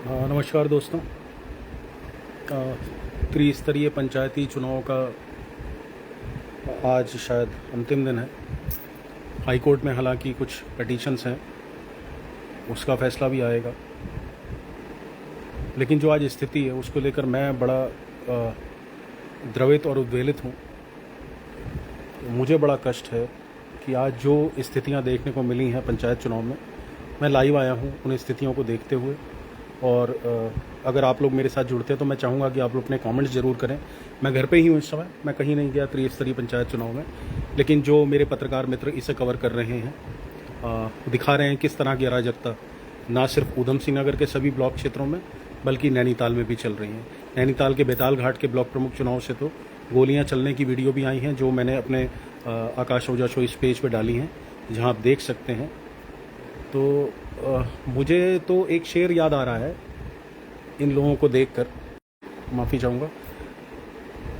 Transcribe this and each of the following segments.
नमस्कार दोस्तों। त्रिस्तरीय पंचायती चुनाव का आज शायद अंतिम दिन है। हाई कोर्ट में हालांकि कुछ पिटीशंस हैं, उसका फैसला भी आएगा, लेकिन जो आज स्थिति है उसको लेकर मैं बड़ा द्रवित और उद्वेलित हूँ। मुझे बड़ा कष्ट है कि आज जो स्थितियाँ देखने को मिली हैं पंचायत चुनाव में, मैं लाइव आया हूँ उन स्थितियों को देखते हुए। और अगर आप लोग मेरे साथ जुड़ते हैं तो मैं चाहूँगा कि आप लोग अपने कमेंट्स ज़रूर करें। मैं घर पे ही हूँ इस समय, मैं कहीं नहीं गया त्रिस्तरीय पंचायत चुनाव में, लेकिन जो मेरे पत्रकार मित्र इसे कवर कर रहे हैं, दिखा रहे हैं किस तरह की अराजकता ना सिर्फ ऊधम सिंह नगर के सभी ब्लॉक क्षेत्रों में बल्कि नैनीताल में भी चल रही हैं। नैनीताल के बेताल घाट के ब्लॉक प्रमुख चुनाव से तो गोलियाँ चलने की वीडियो भी आई हैं, जो मैंने अपने आकाश ओझा शो इस पेज पर डाली हैं, जहाँ आप देख सकते हैं। तो मुझे तो एक शेर याद आ रहा है इन लोगों को देखकर, माफ़ी चाहूँगा,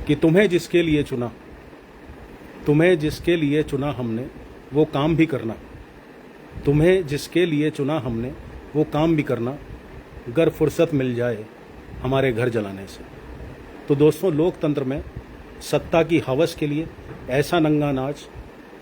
कि तुम्हें जिसके लिए चुना हमने वो काम भी करना, तुम्हें जिसके लिए चुना हमने वो काम भी करना, गर फुर्सत मिल जाए हमारे घर जलाने से। तो दोस्तों, लोकतंत्र में सत्ता की हवस के लिए ऐसा नंगा नाच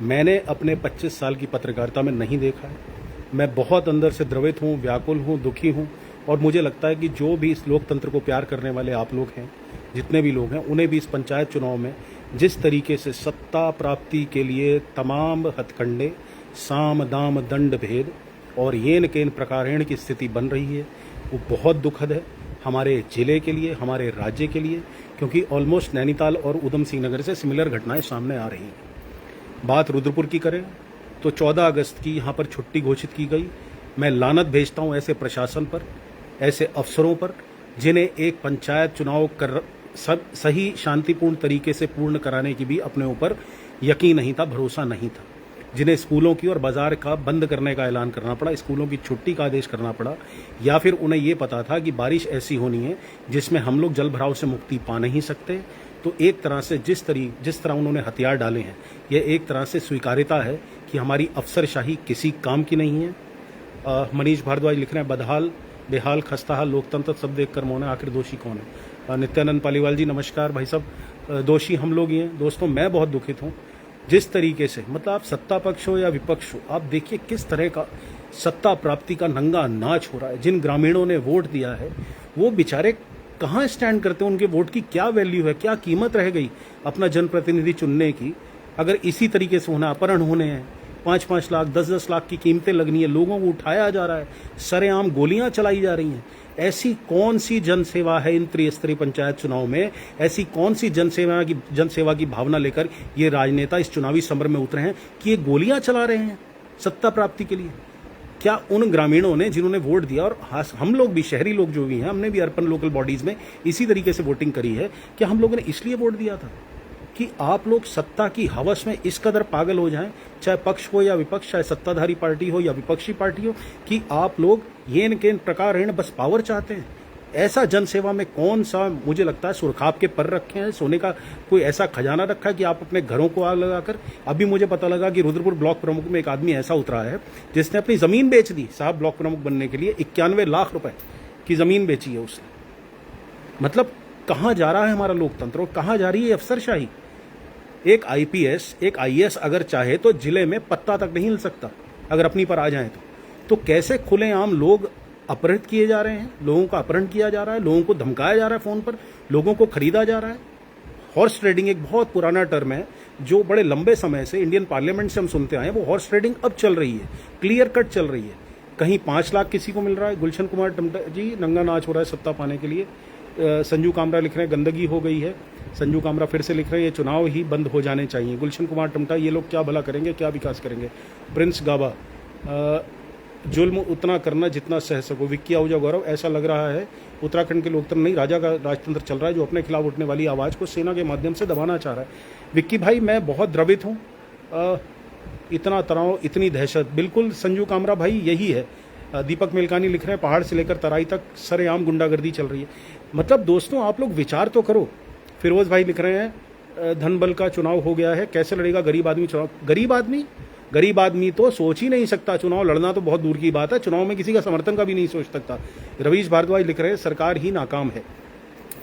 मैंने अपने 25 साल की पत्रकारिता में नहीं देखा है। मैं बहुत अंदर से द्रवित हूँ, व्याकुल हूँ, दुखी हूँ, और मुझे लगता है कि जो भी इस लोकतंत्र को प्यार करने वाले आप लोग हैं, जितने भी लोग हैं, उन्हें भी इस पंचायत चुनाव में जिस तरीके से सत्ता प्राप्ति के लिए तमाम हथकंडे, साम दाम दंड भेद और येन केन प्रकारेण की स्थिति बन रही है, वो बहुत दुखद है हमारे ज़िले के लिए, हमारे राज्य के लिए, क्योंकि ऑलमोस्ट नैनीताल और ऊधम सिंह नगर से सिमिलर घटनाएं सामने आ रही हैं। बात रुद्रपुर की करें तो 14 अगस्त की यहाँ पर छुट्टी घोषित की गई। मैं लानत भेजता हूँ ऐसे प्रशासन पर, ऐसे अफसरों पर, जिन्हें एक पंचायत चुनाव सही शांतिपूर्ण तरीके से पूर्ण कराने की भी अपने ऊपर यकीन नहीं था, भरोसा नहीं था, जिन्हें स्कूलों की और बाजार का बंद करने का ऐलान करना पड़ा, स्कूलों की छुट्टी का आदेश करना पड़ा, या फिर उन्हें ये पता था कि बारिश ऐसी होनी है जिसमें हम लोग जल भराव से मुक्ति पा नहीं सकते। तो एक तरह से जिस तरह उन्होंने हथियार डाले हैं, यह एक तरह से स्वीकार्यता है कि हमारी अफसरशाही किसी काम की नहीं है। मनीष भारद्वाज लिख रहे हैं, बदहाल बेहाल खस्ताहाल लोकतंत्र सब देख कर मौन है, आखिर दोषी कौन है। नित्यानंद पालीवाल जी नमस्कार। भाई साहब, दोषी हम लोग ही हैं। दोस्तों, मैं बहुत दुखित हूँ जिस तरीके से, मतलब आप सत्ता पक्ष हो या विपक्ष हो, आप देखिए किस तरह का सत्ता प्राप्ति का नंगा नाच हो रहा है। जिन ग्रामीणों ने वोट दिया है वो बेचारे कहाँ स्टैंड करते हैं, उनके वोट की क्या वैल्यू है, क्या कीमत रह गई अपना जनप्रतिनिधि चुनने की, अगर इसी तरीके से होना, अपहरण होने हैं, 5-5 लाख 10-10 लाख की कीमतें लगनी है, लोगों को उठाया जा रहा है, सरेआम गोलियां चलाई जा रही हैं। ऐसी कौन सी जनसेवा है इन त्रिस्तरीय पंचायत चुनाव में, ऐसी कौन सी जनसेवा की भावना लेकर ये राजनेता इस चुनावी समर में उतरे हैं कि ये गोलियां चला रहे हैं सत्ता प्राप्ति के लिए? क्या उन ग्रामीणों ने जिन्होंने वोट दिया, और हम लोग भी, शहरी लोग जो भी हैं, हमने भी अर्बन लोकल बॉडीज में इसी तरीके से वोटिंग करी है, क्या हम लोगों ने इसलिए वोट दिया था कि आप लोग सत्ता की हवस में इस कदर पागल हो जाएं, चाहे पक्ष हो या विपक्ष, चाहे सत्ताधारी पार्टी हो या विपक्षी पार्टी हो, कि आप लोग येन केन प्रकार बस पावर चाहते हैं? ऐसा जनसेवा में कौन सा, मुझे लगता है, सुरखाब के पर रखे हैं, सोने का कोई ऐसा खजाना रखा है कि आप अपने घरों को आग लगाकर। अभी मुझे पता लगा कि रुद्रपुर ब्लॉक प्रमुख में एक आदमी ऐसा उतरा है जिसने अपनी जमीन बेच दी साहब ब्लॉक प्रमुख बनने के लिए। 91 लाख रुपए की जमीन बेची है उसने। मतलब कहाँ जा रहा है हमारा लोकतंत्र और कहाँ जा रही है अफसरशाही? एक आईपीएस, एक आईएएस अगर चाहे तो जिले में पत्ता तक नहीं हिल सकता अगर अपनी पर आ जाए तो कैसे खुलेआम लोग अपहृत किए जा रहे हैं, लोगों का अपहरण किया जा रहा है, लोगों को धमकाया जा रहा है, फोन पर लोगों को खरीदा जा रहा है। हॉर्स ट्रेडिंग एक बहुत पुराना टर्म है जो बड़े लंबे समय से इंडियन पार्लियामेंट से हम सुनते आए हैं, वो हॉर्स ट्रेडिंग अब चल रही है, क्लियर कट चल रही है। कहीं 5 लाख किसी को मिल रहा है। गुलशन कुमार टमटा जी, नंगा नाच हो रहा है सत्ता पाने के लिए। संजू कामरा लिख रहे हैं, गंदगी हो गई है। संजू कामरा फिर से लिख रहे हैं, ये चुनाव ही बंद हो जाने चाहिए। गुलशन कुमार टमटा, ये लोग क्या भला करेंगे, क्या विकास करेंगे। प्रिंस गाबा, जुल्म उतना करना जितना सह सको। विक्की आहूजा गौरव, ऐसा लग रहा है उत्तराखंड के लोकतंत्र नहीं, राजा का राजतंत्र चल रहा है जो अपने खिलाफ उठने वाली आवाज़ को सेना के माध्यम से दबाना चाह रहा है। विक्की भाई, मैं बहुत द्रवित हूँ। इतना तनाव, इतनी दहशत, बिल्कुल संजू कामरा भाई यही है। दीपक मेलकानी लिख रहे हैं, पहाड़ से लेकर तराई तक सरेआम गुंडागर्दी चल रही है। मतलब दोस्तों, आप लोग विचार तो करो। फिरोज भाई लिख रहे हैं, धन बल का चुनाव हो गया है, कैसे लड़ेगा गरीब आदमी चुनाव? गरीब आदमी गरीब आदमी तो सोच ही नहीं सकता, चुनाव लड़ना तो बहुत दूर की बात है, चुनाव में किसी का समर्थन का भी नहीं सोच सकता। रवीश भारद्वाज लिख रहे हैं सरकार ही नाकाम है,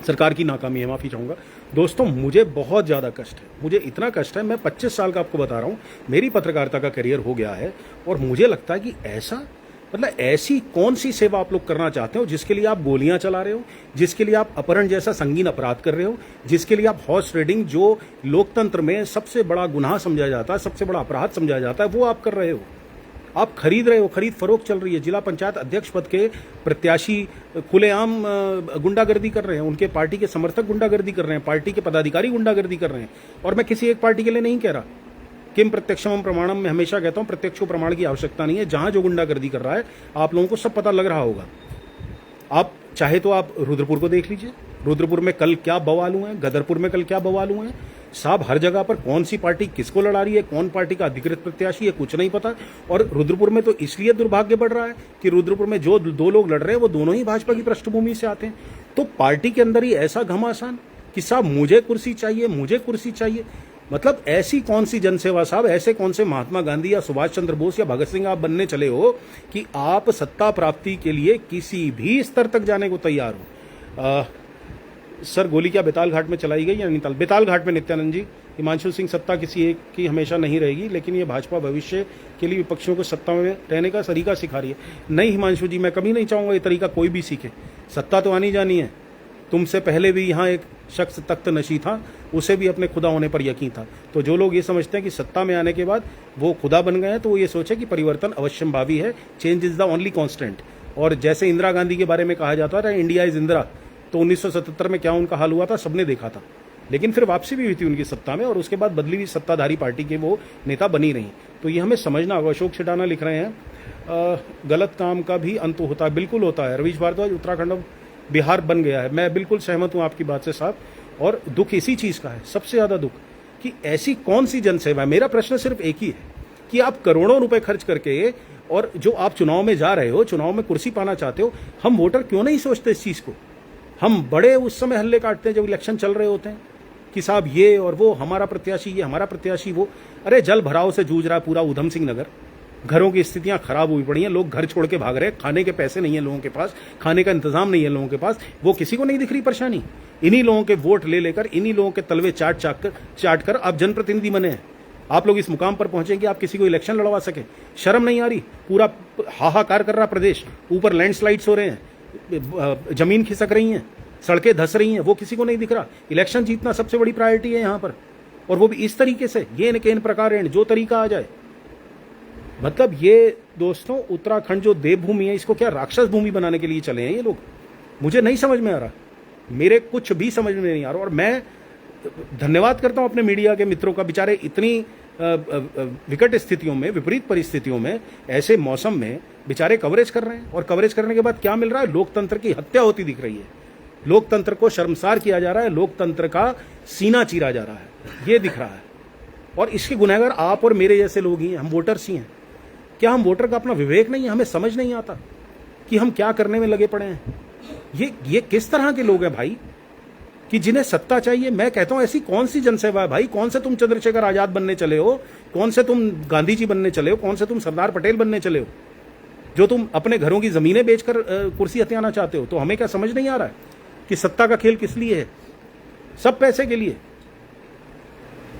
सरकार की नाकामी है, माफ़ी चाहूँगा। दोस्तों मुझे बहुत ज़्यादा कष्ट है, मुझे इतना कष्ट है, मैं 25 साल का आपको बता रहा हूँ, मेरी पत्रकारिता का करियर हो गया है और मुझे लगता है कि ऐसा मतलब ऐसी कौन सी सेवा आप लोग करना चाहते हो जिसके लिए आप गोलियां चला रहे हो, जिसके लिए आप अपहरण जैसा संगीन अपराध कर रहे हो, जिसके लिए आप हॉर्स ट्रेडिंग जो लोकतंत्र में सबसे बड़ा गुनाह समझा जाता है, सबसे बड़ा अपराध समझा जाता है, वो आप कर रहे हो। आप खरीद रहे हो, खरीद फरोख्त चल रही है। जिला पंचायत अध्यक्ष पद के प्रत्याशी खुलेआम गुंडागर्दी कर रहे हैं, उनके पार्टी के समर्थक गुंडागर्दी कर रहे हैं, पार्टी के पदाधिकारी गुंडागर्दी कर रहे हैं। और मैं किसी एक पार्टी के लिए नहीं कह रहा, किम प्रत्यक्षम प्रमाणम में हमेशा कहता हूं, प्रत्यक्ष प्रमाण की आवश्यकता नहीं है। जहां जो गुंडागर्दी कर रहा है आप लोगों को सब पता लग रहा होगा। आप चाहे तो आप रुद्रपुर को देख लीजिए, रुद्रपुर में कल क्या बवाल हुए हैं, गदरपुर में कल क्या बवाल हुए हैं। साहब हर जगह पर कौन सी पार्टी किसको लड़ा रही है, कौन पार्टी का अधिकृत प्रत्याशी है, कुछ नहीं पता। और रुद्रपुर में तो इसलिए दुर्भाग्य बढ़ रहा है कि रुद्रपुर में जो दो लोग लड़ रहे हैं वो दोनों ही भाजपा की पृष्ठभूमि से आते हैं। तो पार्टी के अंदर ही ऐसा घमासान कि साहब मुझे कुर्सी चाहिए, मुझे कुर्सी चाहिए। मतलब ऐसी कौन सी जनसेवा साहब, ऐसे कौन से महात्मा गांधी या सुभाष चंद्र बोस या भगत सिंह आप बनने चले हो कि आप सत्ता प्राप्ति के लिए किसी भी स्तर तक जाने को तैयार हो। सर गोली क्या बेताल घाट में चलाई गई या नैनीताल? बेताल घाट में नित्यानंद जी, हिमांशु सिंह सत्ता किसी एक की हमेशा नहीं रहेगी, लेकिन ये भाजपा भविष्य के लिए विपक्षियों को सत्ता में रहने का तरीका सिखा रही है। नहीं हिमांशु जी, मैं कभी नहीं चाहूंगा ये तरीका कोई भी सीखे। सत्ता तो आनी जानी है। तुमसे पहले भी यहाँ एक शख्स तख्त नशी था, उसे भी अपने खुदा होने पर यकीन था। तो जो लोग ये समझते हैं कि सत्ता में आने के बाद वो खुदा बन गए हैं, तो वो ये सोचे कि परिवर्तन अवश्यंभावी है, change is the only constant. और जैसे इंदिरा गांधी के बारे में कहा जाता था इंडिया इज इंदिरा, तो 1977 में क्या उनका हाल हुआ था सबने देखा था। लेकिन फिर वापसी भी हुई थी उनकी सत्ता में और उसके बाद बदली हुई सत्ताधारी पार्टी के वो नेता बनी रही। तो ये हमें समझना होगा। अशोक छिटाना लिख रहे हैं गलत काम का भी अंत होता है। बिल्कुल होता है। रवीश भारद्वाज, उत्तराखंड अब बिहार बन गया है। मैं बिल्कुल सहमत हूं आपकी बात से साहब, और दुख इसी चीज का है, सबसे ज्यादा दुख कि ऐसी कौन सी जनसेवा है। मेरा प्रश्न सिर्फ एक ही है कि आप करोड़ों रुपए खर्च करके और जो आप चुनाव में जा रहे हो, चुनाव में कुर्सी पाना चाहते हो, हम वोटर क्यों नहीं सोचते इस चीज को? हम बड़े उस समय हल्ले काटते हैं जब इलेक्शन चल रहे होते हैं कि साहब ये और वो, हमारा प्रत्याशी ये, हमारा प्रत्याशी वो। अरे जल भराव से जूझ रहा है पूरा उधम सिंह नगर, घरों की स्थितियां खराब हुई पड़ी हैं, लोग घर छोड़ के भाग रहे हैं, खाने के पैसे नहीं है लोगों के पास, खाने का इंतजाम नहीं है लोगों के पास। वो किसी को नहीं दिख रही परेशानी। इन्हीं लोगों के वोट ले लेकर, इन्हीं लोगों के तलवे चाट कर आप जनप्रतिनिधि बने हैं। आप लोग इस मुकाम पर पहुंचे कि आप किसी को इलेक्शन लड़वा सके। शर्म नहीं आ रही? पूरा हाहाकार कर रहा प्रदेश, ऊपर लैंडस्लाइड्स हो रहे हैं, जमीन खिसक रही हैं, सड़कें धस रही हैं, वो किसी को नहीं दिख रहा। इलेक्शन जीतना सबसे बड़ी प्रायोरिटी है यहाँ पर, और वो भी इस तरीके से, ये न प्रकार जो तरीका आ जाए। मतलब ये दोस्तों उत्तराखंड जो देवभूमि है, इसको क्या राक्षस भूमि बनाने के लिए चले हैं ये लोग? मुझे नहीं समझ में आ रहा, मेरे कुछ भी समझ में नहीं आ रहा। और मैं धन्यवाद करता हूं अपने मीडिया के मित्रों का, बेचारे इतनी विकट स्थितियों में, विपरीत परिस्थितियों में, ऐसे मौसम में बेचारे कवरेज कर रहे हैं। और कवरेज करने के बाद क्या मिल रहा है? लोकतंत्र की हत्या होती दिख रही है, लोकतंत्र को शर्मसार किया जा रहा है, लोकतंत्र का सीना चीरा जा रहा है, ये दिख रहा है। और इसके गुनहगार आप और मेरे जैसे लोग ही हैं, हम वोटर्स ही हैं। क्या हम वोटर का अपना विवेक नहीं है? हमें समझ नहीं आता कि हम क्या करने में लगे पड़े हैं। ये किस तरह के लोग हैं भाई कि जिन्हें सत्ता चाहिए? मैं कहता हूं ऐसी कौन सी जनसेवा है भाई? कौन से तुम चंद्रशेखर आजाद बनने चले हो? कौन से तुम गांधी जी बनने चले हो? कौन से तुम सरदार पटेल बनने चले हो, जो तुम अपने घरों की जमीनें बेचकर कुर्सी हथियाना चाहते हो? तो हमें क्या समझ नहीं आ रहा है कि सत्ता का खेल किस लिए है? सब पैसे के लिए।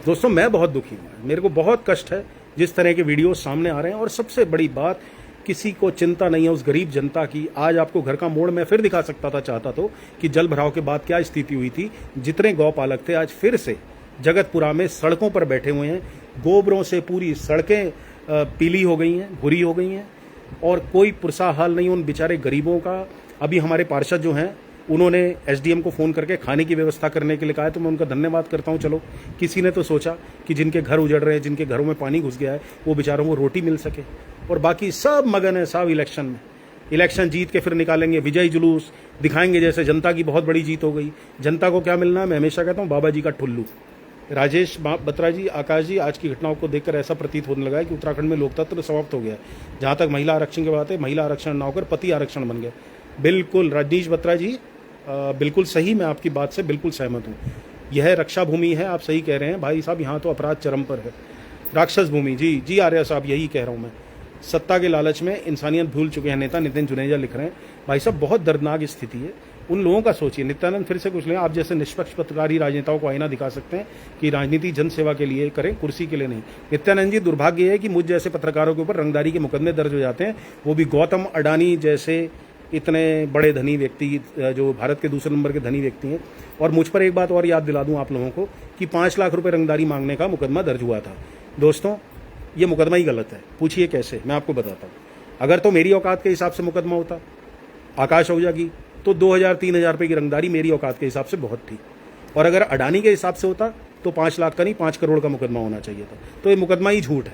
दोस्तों मैं बहुत दुखी हूं, मेरे को बहुत कष्ट है जिस तरह के वीडियो सामने आ रहे हैं। और सबसे बड़ी बात, किसी को चिंता नहीं है उस गरीब जनता की। आज आपको घर का मोड़ मैं फिर दिखा सकता था, चाहता तो, कि जल भराव के बाद क्या स्थिति हुई थी। जितने गौपालक थे आज फिर से जगतपुरा में सड़कों पर बैठे हुए हैं। गोबरों से पूरी सड़कें पीली हो गई हैं, भूरी हो गई हैं, और कोई पुरसा हाल नहीं उन बेचारे गरीबों का। अभी हमारे पार्षद जो हैं उन्होंने एसडीएम को फ़ोन करके खाने की व्यवस्था करने के लिए कहा है, तो मैं उनका धन्यवाद करता हूं। चलो किसी ने तो सोचा कि जिनके घर उजड़ रहे हैं, जिनके घरों में पानी घुस गया है, वो बेचारों को रोटी मिल सके। और बाकी सब मगन है साहब इलेक्शन में। इलेक्शन जीत के फिर निकालेंगे विजयी जुलूस, दिखाएंगे जैसे जनता की बहुत बड़ी जीत हो गई। जनता को क्या मिलना है? मैं हमेशा कहता हूँ बाबा जी का ठुल्लू। राजेश बत्रा जी, आकाश जी, आज की घटनाओं को देखकर ऐसा प्रतीत होने लगा है कि उत्तराखंड में लोकतंत्र समाप्त हो गया है। जहाँ तक महिला आरक्षण की बात है, महिला आरक्षण ना होकर पति आरक्षण बन गया। बिल्कुल रजनीश बत्रा जी, बिल्कुल सही, मैं आपकी बात से बिल्कुल सहमत हूँ। यह रक्षा भूमि है, आप सही कह रहे हैं भाई साहब, यहाँ तो अपराध चरम पर है। राक्षस भूमि, जी जी आर्या साहब, यही कह रहा हूँ मैं। सत्ता के लालच में इंसानियत भूल चुके हैं नेता, नितिन जुनेजा लिख रहे हैं। भाई साहब बहुत दर्दनाक स्थिति है, उन लोगों का सोचिए। नित्यानंद फिर से कुछ लें, आप जैसे निष्पक्ष पत्रकारी राजनेताओं को आईना दिखा सकते हैं कि राजनीति जन सेवा के लिए करें, कुर्सी के लिए नहीं। नित्यानंद जी, दुर्भाग्य है कि मुझ जैसे पत्रकारों के ऊपर रंगदारी के मुकदमे दर्ज हो जाते हैं, वो भी गौतम अडानी जैसे इतने बड़े धनी व्यक्ति, जो भारत के दूसरे नंबर के धनी व्यक्ति हैं। और मुझ पर एक बात और याद दिला दूं आप लोगों को कि 5 लाख रुपए रंगदारी मांगने का मुकदमा दर्ज हुआ था। दोस्तों, ये मुकदमा ही गलत है। पूछिए कैसे, मैं आपको बताता हूँ। अगर तो मेरी औकात के हिसाब से मुकदमा होता, आकाश ओझा की, तो 2,000-3,000 रुपये की रंगदारी मेरी औकात के हिसाब से बहुत थी। और अगर अडानी के हिसाब से होता तो 5 लाख का नहीं 5 करोड़ का मुकदमा होना चाहिए था। तो ये मुकदमा ही झूठ है,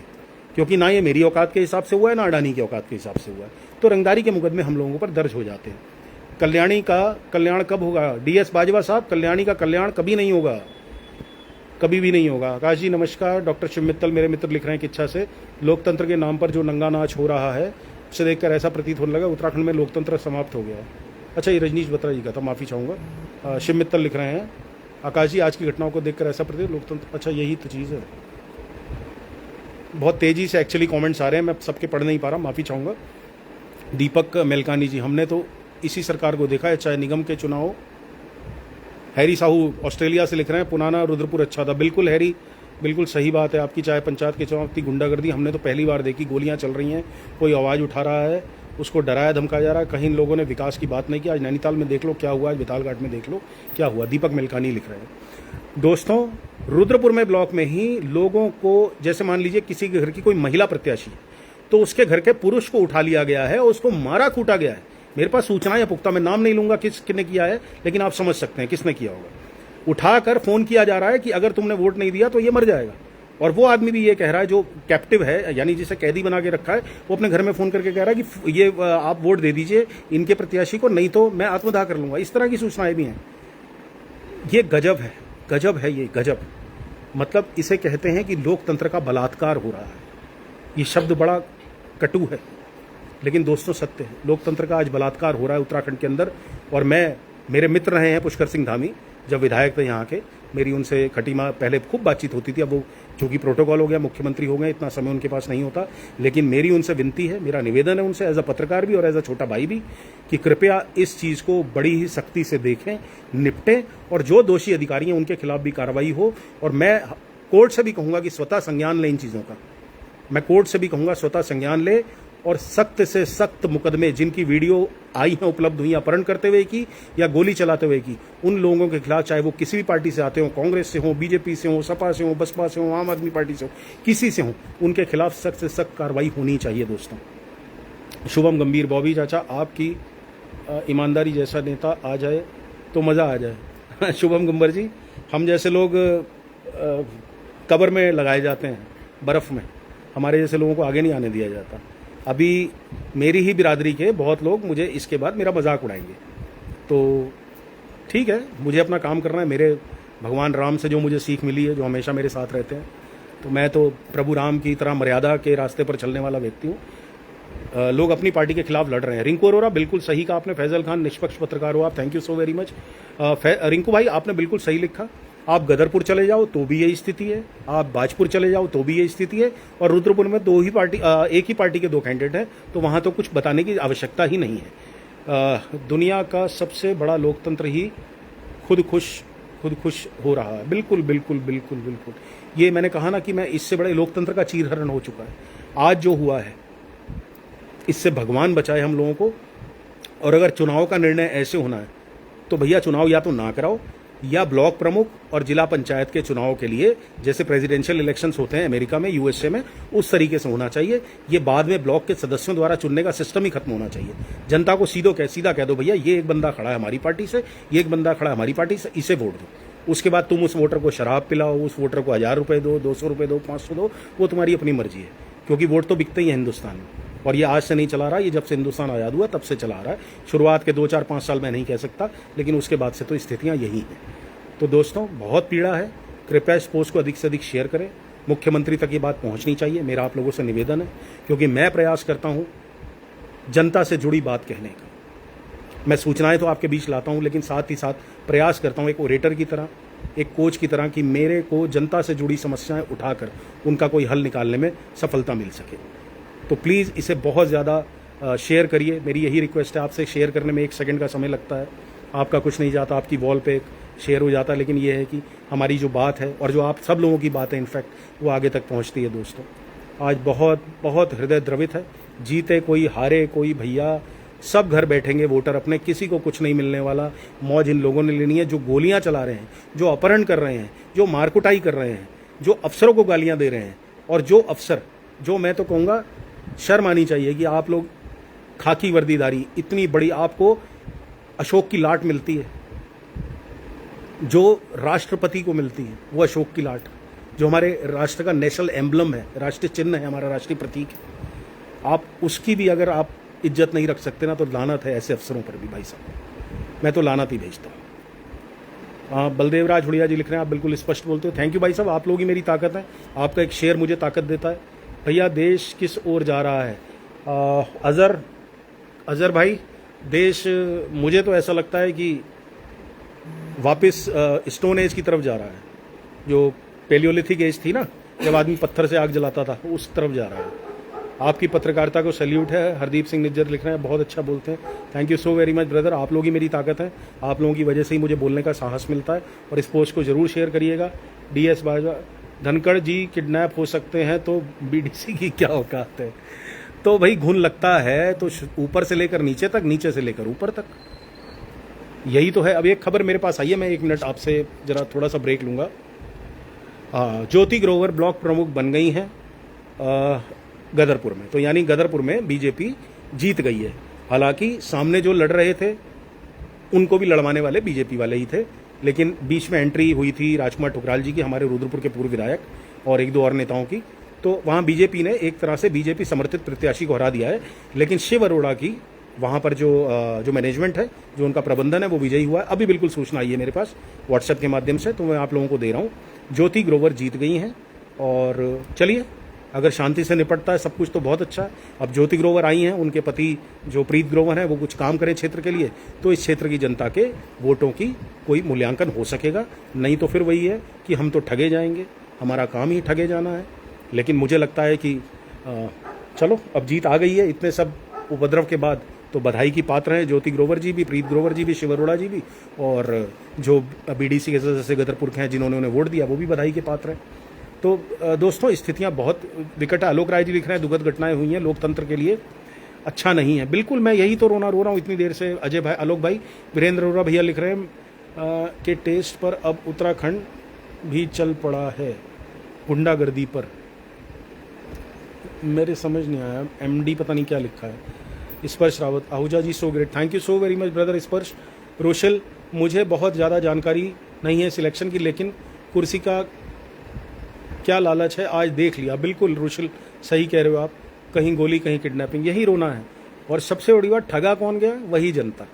क्योंकि ना ये मेरी औकात के हिसाब से हुआ है, ना अडानी की औकात के हिसाब से हुआ है। तो रंगदारी के मुकदमे हम लोगों पर दर्ज हो जाते हैं। कल्याणी का कल्याण कब होगा? DS बाजवा साहब, कल्याणी का कल्याण कभी नहीं होगा, कभी भी नहीं होगा। आकाश जी नमस्कार। डॉक्टर शिव मित्तल मेरे मित्र लिख रहे हैं कि इच्छा से लोकतंत्र के नाम पर जो नंगा नाच हो रहा है, उसे देखकर ऐसा प्रतीत होने लगा उत्तराखंड में लोकतंत्र समाप्त हो गया है। अच्छा, ये रजनीश बत्रा जी का था, माफ़ी चाहूँगा। शिव मित्तल लिख रहे हैं, आकाश जी आज की घटनाओं को देखकर ऐसा प्रतीत लोकतंत्र, अच्छा यही तो चीज़ है। बहुत तेज़ी से एक्चुअली कमेंट्स आ रहे हैं, मैं सबके पढ़ नहीं पा रहा, माफ़ी चाहूँगा। दीपक मेलकानी जी, हमने तो इसी सरकार को देखा है, चाहे निगम के चुनाव। हैरी साहू ऑस्ट्रेलिया से लिख रहे हैं, पुराना रुद्रपुर अच्छा था। बिल्कुल हैरी, बिल्कुल सही बात है आपकी। चाहे पंचायत के चुनाव की गुंडागर्दी हमने तो पहली बार देखी। गोलियां चल रही हैं, कोई आवाज़ उठा रहा है, उसको डराया धमकाया जा रहा है। कहीं लोगों ने विकास की बात नहीं की। आज नैनीताल में देख लो क्या हुआ, आज बितालघाट में देख लो क्या हुआ। दीपक मेलकानी लिख रहे हैं। दोस्तों, रुद्रपुर में ब्लॉक में ही लोगों को, जैसे मान लीजिए किसी के घर की कोई महिला प्रत्याशी है, तो उसके घर के पुरुष को उठा लिया गया है और उसको मारा कूटा गया है। मेरे पास सूचनाएं पुख्ता, मैं नाम नहीं लूंगा किसने किया है, लेकिन आप समझ सकते हैं किसने किया होगा। उठाकर फोन किया जा रहा है कि अगर तुमने वोट नहीं दिया तो ये मर जाएगा। और वो आदमी भी ये कह रहा है जो कैप्टिव है, यानी जिसे कैदी बना के रखा है, वो अपने घर में फोन करके कह रहा है कि ये आप वोट दे दीजिए इनके प्रत्याशी को, नहीं तो मैं आत्मदाह कर लूंगा। इस तरह की सूचनाएं भी हैं। ये गजब है, गजब है ये, गजब। मतलब इसे कहते हैं कि लोकतंत्र का बलात्कार हो रहा है। ये शब्द बड़ा कटु है, लेकिन दोस्तों सत्य है। लोकतंत्र का आज बलात्कार हो रहा है उत्तराखंड के अंदर। और मेरे मित्र रहे हैं पुष्कर सिंह धामी, जब विधायक थे यहाँ के, मेरी उनसे खटीमा पहले खूब बातचीत होती थी। अब वो चूंकि प्रोटोकॉल हो गया, मुख्यमंत्री हो गए, इतना समय उनके पास नहीं होता। लेकिन मेरी उनसे विनती है, मेरा निवेदन है उनसे, एज अ पत्रकार भी और एज अ छोटा भाई भी, कि कृपया इस चीज़ को बड़ी ही सख्ती से देखें, निपटें, और जो दोषी अधिकारी हैं उनके खिलाफ भी कार्रवाई हो। और मैं कोर्ट से भी कहूँगा कि स्वतः संज्ञान लें इन चीज़ों का। मैं कोर्ट से भी कहूँगा स्वतः संज्ञान ले, और सख्त से सख्त मुकदमे, जिनकी वीडियो आई हैं उपलब्ध हुई अपहरण करते हुए की या गोली चलाते हुए की, उन लोगों के खिलाफ, चाहे वो किसी भी पार्टी से आते हो, कांग्रेस से हो, बीजेपी से हो, सपा से हो, बसपा से हो, आम आदमी पार्टी से हो, किसी से हो, उनके खिलाफ सख्त से सख्त कार्रवाई होनी चाहिए दोस्तों। शुभम गंभीर, बॉबी चाचा आपकी ईमानदारी जैसा नेता आ जाए तो मज़ा आ जाए। शुभम गंभीर जी, हम जैसे लोग कब्र में लगाए जाते हैं, बर्फ़ में, हमारे जैसे लोगों को आगे नहीं आने दिया जाता। अभी मेरी ही बिरादरी के बहुत लोग मुझे इसके बाद मेरा मजाक उड़ाएंगे, तो ठीक है, मुझे अपना काम करना है। मेरे भगवान राम से जो मुझे सीख मिली है, जो हमेशा मेरे साथ रहते हैं, तो मैं तो प्रभु राम की तरह मर्यादा के रास्ते पर चलने वाला व्यक्ति हूँ। लोग अपनी पार्टी के खिलाफ लड़ रहे हैं। रिंकू अरोरा, बिल्कुल सही कहा आपने। फैजल खान, निष्पक्ष पत्रकार हो आप, thank you so very much. Rinku भाई, आपने बिल्कुल सही लिखा। आप गदरपुर चले जाओ तो भी यही स्थिति है, आप बाजपुर चले जाओ तो भी यही स्थिति है, और रुद्रपुर में एक ही पार्टी के 2 कैंडिडेट हैं, तो वहाँ तो कुछ बताने की आवश्यकता ही नहीं है। दुनिया का सबसे बड़ा लोकतंत्र ही खुद खुश हो रहा है। बिल्कुल बिल्कुल बिल्कुल बिल्कुल, ये मैंने कहा ना कि मैं इससे बड़े लोकतंत्र का चीरहरण हो चुका है आज जो हुआ है। इससे भगवान बचाए हम लोगों को। और अगर चुनाव का निर्णय ऐसे होना है तो भैया चुनाव या तो ना कराओ, या ब्लॉक प्रमुख और जिला पंचायत के चुनाव के लिए जैसे प्रेसिडेंशियल इलेक्शंस होते हैं अमेरिका में, यूएसए में, उस तरीके से होना चाहिए। ये बाद में ब्लॉक के सदस्यों द्वारा चुनने का सिस्टम ही खत्म होना चाहिए। जनता को सीधा कह दो भैया ये एक बंदा खड़ा है हमारी पार्टी से, ये एक बंदा खड़ा है हमारी पार्टी से, इसे वोट दो। उसके बाद तुम उस वोटर को शराब पिलाओ, उस वोटर को 1000 रुपये दो, 200 रुपये दो, 500 दो, वो तुम्हारी अपनी मर्जी है, क्योंकि वोट तो बिकते ही है हिंदुस्तान में। और ये आज से नहीं चला रहा, ये जब से हिंदुस्तान आज़ाद हुआ तब से चला रहा है। शुरुआत के 2, 4, 5 साल मैं नहीं कह सकता, लेकिन उसके बाद से तो स्थितियाँ यही हैं। तो दोस्तों, बहुत पीड़ा है। कृपया इस पोस्ट को अधिक से अधिक शेयर करें। मुख्यमंत्री तक ये बात पहुंचनी चाहिए, मेरा आप लोगों से निवेदन है, क्योंकि मैं प्रयास करता हूं जनता से जुड़ी बात कहने का। मैं सूचनाएं तो आपके बीच लाता हूं, लेकिन साथ ही साथ प्रयास करता हूं एक ओरेटर की तरह, एक कोच की तरह कि मेरे को जनता से जुड़ी समस्याएं उठाकर उनका कोई हल निकालने में सफलता मिल सके। तो प्लीज़ इसे बहुत ज़्यादा शेयर करिए, मेरी यही रिक्वेस्ट है आपसे। शेयर करने में 1 सेकंड का समय लगता है, आपका कुछ नहीं जाता, आपकी वॉल पे शेयर हो जाता है, लेकिन ये है कि हमारी जो बात है और जो आप सब लोगों की बात है इनफैक्ट वो आगे तक पहुंचती है। दोस्तों आज बहुत बहुत हृदय द्रवित है, जीते कोई हारे कोई, भैया सब घर बैठेंगे वोटर अपने, किसी को कुछ नहीं मिलने वाला। मौज इन लोगों ने लेनी है जो गोलियां चला रहे हैं, जो अपहरण कर रहे हैं, जो मारकुटाई कर रहे हैं, जो अफसरों को गालियां दे रहे हैं, और जो अफसर, जो मैं तो कहूँगा शर्म आनी चाहिए कि आप लोग खाकी वर्दीदारी इतनी बड़ी, आपको अशोक की लाट मिलती है जो राष्ट्रपति को मिलती है, वो अशोक की लाट जो हमारे राष्ट्र का नेशनल एम्बलम है, राष्ट्रीय चिन्ह है, हमारा राष्ट्रीय प्रतीक है। आप उसकी भी अगर आप इज्जत नहीं रख सकते ना, तो लानत है ऐसे अफसरों पर भी भाई साहब, मैं तो लानत ही भेजता हूँ। बलदेव राज हुड़िया जी लिख रहे हैं आप बिल्कुल स्पष्ट बोलते हो, थैंक यू भाई साहब, आप लोग ही मेरी ताकत है, आपका एक शेयर मुझे ताकत देता है। भैया देश किस ओर जा रहा है? अजहर भाई, देश मुझे तो ऐसा लगता है कि वापस स्टोन एज की तरफ जा रहा है, जो पेलियोलिथिक एज थी ना, जब आदमी पत्थर से आग जलाता था, उस तरफ जा रहा है। आपकी पत्रकारिता को सैल्यूट है। हरदीप सिंह निज्जर लिख रहे हैं बहुत अच्छा बोलते हैं, thank you so very much brother, आप लोग ही मेरी ताकत है, आप लोगों की वजह से ही मुझे बोलने का साहस मिलता है। और इस पोस्ट को जरूर शेयर करिएगा। DS बाजा, धनखड़ जी किडनैप हो सकते हैं तो BDC की क्या औकात है? तो भाई घुन लगता है तो ऊपर से लेकर नीचे तक, नीचे से लेकर ऊपर तक, यही तो है। अब एक खबर मेरे पास आई है, मैं 1 मिनट आपसे जरा थोड़ा सा ब्रेक लूंगा। ज्योति ग्रोवर ब्लॉक प्रमुख बन गई हैं गदरपुर में, तो यानी गदरपुर में बीजेपी जीत गई है। हालांकि सामने जो लड़ रहे थे उनको भी लड़वाने वाले बीजेपी वाले ही थे, लेकिन बीच में एंट्री हुई थी राजकुमार ठुकराल जी की, हमारे रुद्रपुर के पूर्व विधायक, और 1-2 और नेताओं की, तो वहाँ बीजेपी ने एक तरह से बीजेपी समर्थित प्रत्याशी को हरा दिया है। लेकिन शिव अरोड़ा की वहाँ पर जो मैनेजमेंट है, जो उनका प्रबंधन है, वो विजयी हुआ है। अभी बिल्कुल सूचना आई है मेरे पास व्हाट्सएप के माध्यम से, तो मैं आप लोगों को दे रहा हूँ। ज्योति ग्रोवर जीत गई हैं, और चलिए अगर शांति से निपटता है सब कुछ तो बहुत अच्छा है। अब ज्योति ग्रोवर आई हैं, उनके पति जो प्रीत ग्रोवर हैं वो कुछ काम करें क्षेत्र के लिए, तो इस क्षेत्र की जनता के वोटों की कोई मूल्यांकन हो सकेगा, नहीं तो फिर वही है कि हम तो ठगे जाएंगे, हमारा काम ही ठगे जाना है। लेकिन मुझे लगता है कि चलो अब जीत आ गई है, इतने सब उपद्रव के बाद तो बधाई की पात्र हैं ज्योति ग्रोवर जी भी, प्रीत ग्रोवर जी भी, शिव अरोड़ा जी भी, और जो BDC के सदस्य गदरपुर के हैं जिन्होंने उन्हें वोट दिया वो भी बधाई के पात्र हैं। तो दोस्तों स्थितियां बहुत विकट है। आलोक राय जी लिख रहे हैं दुखद घटनाएं हुई हैं, लोकतंत्र के लिए अच्छा नहीं है। बिल्कुल, मैं यही तो रो रहा हूँ इतनी देर से। अजय भाई, आलोक भाई, वीरेंद्र अरोड़ा भैया लिख रहे हैं कि टेस्ट पर अब उत्तराखंड भी चल पड़ा है गुंडागर्दी पर। मेरे समझ नहीं आया, MD पता नहीं क्या लिखा है। Sparsh Rawat, Ahuja ji so great, thank you so very much brother Sparsh. Roshal, मुझे बहुत ज़्यादा जानकारी नहीं है सिलेक्शन की, लेकिन कुर्सी का क्या लालच है आज देख लिया। बिल्कुल रोशल, सही कह रहे हो आप, कहीं गोली कहीं किडनैपिंग, यही रोना है। और सबसे बड़ी बात, ठगा कौन गया? वही जनता,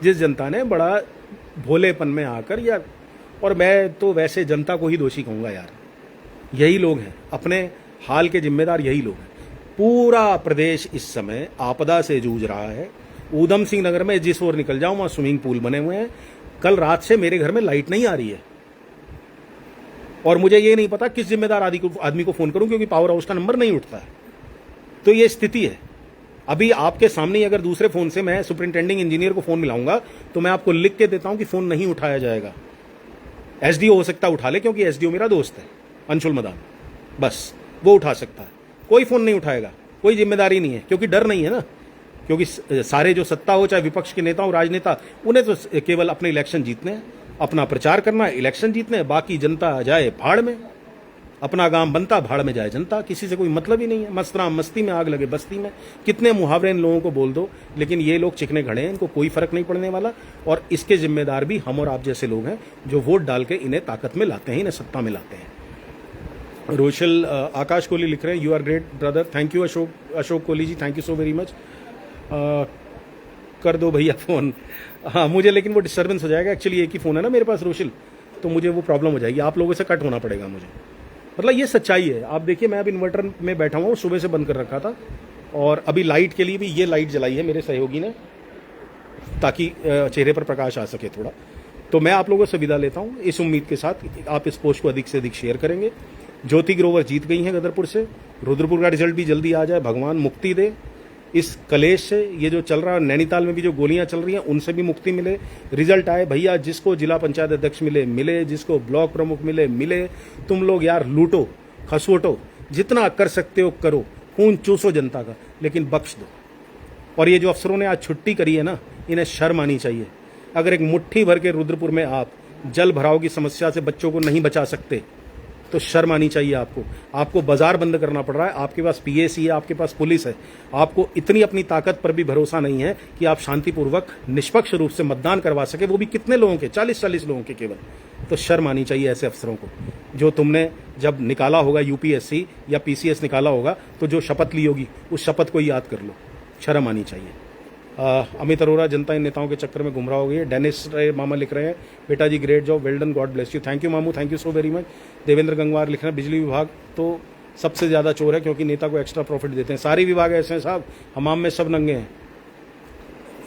जिस जनता ने बड़ा भोलेपन में आकर, या और मैं तो वैसे जनता को ही दोषी कहूँगा यार, यही लोग हैं, अपने हाल के जिम्मेदार यही लोग हैं। पूरा प्रदेश इस समय आपदा से जूझ रहा है। ऊधम सिंह नगर में जिस ओर निकल जाऊं वहां स्विमिंग पूल बने हुए हैं। कल रात से मेरे घर में लाइट नहीं आ रही है, और मुझे ये नहीं पता किस जिम्मेदार आदमी को फोन करूं, क्योंकि पावर हाउस का नंबर नहीं उठता है। तो ये स्थिति है। अभी आपके सामने अगर दूसरे फोन से मैं सुपरिंटेंडिंग इंजीनियर को फोन मिलाऊंगा तो मैं आपको लिख के देता हूं कि फोन नहीं उठाया जाएगा। SDO हो सकता है उठा ले, क्योंकि SDO मेरा दोस्त है अंशुल मदान, बस वो उठा सकता है। कोई फोन नहीं उठाएगा, कोई जिम्मेदारी नहीं है, क्योंकि डर नहीं है ना। क्योंकि सारे जो सत्ता हो, चाहे विपक्ष के नेता हो, राजनेता, उन्हें तो केवल अपने इलेक्शन जीतने हैं, अपना प्रचार करना है, इलेक्शन जीतने हैं, बाकी जनता जाए भाड़ में, अपना गांव बनता भाड़ में जाए जनता, किसी से कोई मतलब ही नहीं है। मस्तराम मस्ती में आग लगे बस्ती में, कितने मुहावरे इन लोगों को बोल दो, लेकिन ये लोग चिकने खड़े हैं, इनको कोई फर्क नहीं पड़ने वाला। और इसके जिम्मेदार भी हम और आप जैसे लोग हैं, जो वोट डाल के इन्हें ताकत में लाते हैं, इन्हें सत्ता में लाते हैं। रोशल, आकाश कोहली लिख रहे हैं, you are great brother, thank you Ashok Kohli ji, thank you so very much. कर दो भैया फ़ोन, हाँ मुझे, लेकिन वो डिस्टर्बेंस हो जाएगा। एक्चुअली एक ही फ़ोन है ना मेरे पास रोशल, तो मुझे वो प्रॉब्लम हो जाएगी, आप लोगों से कट होना पड़ेगा मुझे। मतलब ये सच्चाई है। आप देखिए, मैं अब इन्वर्टर में बैठा हुआ हूँ, सुबह से बंद कर रखा था, और अभी लाइट के लिए भी ये लाइट जलाई है मेरे सहयोगी ने, ताकि चेहरे पर प्रकाश आ सके थोड़ा। तो मैं आप लोगों से विदा लेता हूं इस उम्मीद के साथ आप इस पोस्ट को अधिक से अधिक शेयर करेंगे। ज्योति ग्रोवर जीत गई हैं गदरपुर से, रुद्रपुर का रिजल्ट भी जल्दी आ जाए, भगवान मुक्ति दे इस कलेश से। ये जो चल रहा है नैनीताल में भी जो गोलियां चल रही हैं उनसे भी मुक्ति मिले, रिजल्ट आए। भैया जिसको जिला पंचायत अध्यक्ष मिले मिले, जिसको ब्लॉक प्रमुख मिले मिले। तुम लोग यार लूटो खसोटो, जितना कर सकते हो करो, खून चूसो जनता का, लेकिन बख्श दो। और ये जो अफसरों ने आज छुट्टी करी है ना, इन्हें शर्म आनी चाहिए। अगर एक मुट्ठी भर के रुद्रपुर में आप जल भराव की समस्या से बच्चों को नहीं बचा सकते तो शर्म आनी चाहिए आपको। आपको बाजार बंद करना पड़ रहा है, आपके पास पीएसी है, आपके पास पुलिस है, आपको इतनी अपनी ताकत पर भी भरोसा नहीं है कि आप शांतिपूर्वक निष्पक्ष रूप से मतदान करवा सके, वो भी कितने लोगों के, 40-40 लोगों के केवल। तो शर्म आनी चाहिए ऐसे अफसरों को। जो तुमने जब निकाला होगा यूपीएससी या पीसीएस निकाला होगा तो जो शपथ ली होगी उस शपथ को याद कर लो, शर्म आनी चाहिए। अमित अरोड़ा, जनता इन नेताओं के चक्कर में गुमराह हो गई है। डेनिस मामा लिख रहे हैं, बेटा जी great job, well done, God bless you. Thank you मामू, thank you so very much. Devendra Gangwar लिख रहे हैं, बिजली विभाग तो सबसे ज़्यादा चोर है क्योंकि नेता को एक्स्ट्रा प्रॉफिट देते हैं। सारे विभाग ऐसे हैं साहब, हमाम में सब नंगे हैं।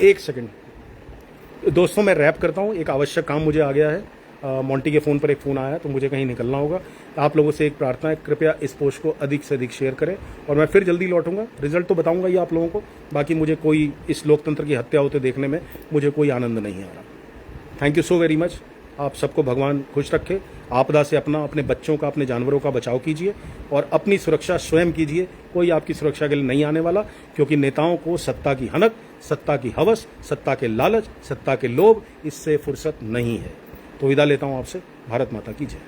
एक सेकंड दोस्तों, मैं रैप करता हूँ, एक आवश्यक काम मुझे आ गया है। मोंटी के फ़ोन पर एक फ़ोन आया है तो मुझे कहीं निकलना होगा। आप लोगों से एक प्रार्थना है, कृपया इस पोस्ट को अधिक से अधिक शेयर करें और मैं फिर जल्दी लौटूंगा। रिजल्ट तो बताऊंगा ही आप लोगों को, बाकी मुझे कोई इस लोकतंत्र की हत्या होते देखने में मुझे कोई आनंद नहीं आ रहा। Thank you so very much. आप सबको भगवान खुश रखे। आपदा से अपना, अपने बच्चों का, अपने जानवरों का बचाव कीजिए और अपनी सुरक्षा स्वयं कीजिए। कोई आपकी सुरक्षा के लिए नहीं आने वाला, क्योंकि नेताओं को सत्ता की हनक, सत्ता की हवस, सत्ता के लालच, सत्ता के लोभ, इससे फुर्सत नहीं है। तो विदा लेता हूं आपसे। भारत माता की जय।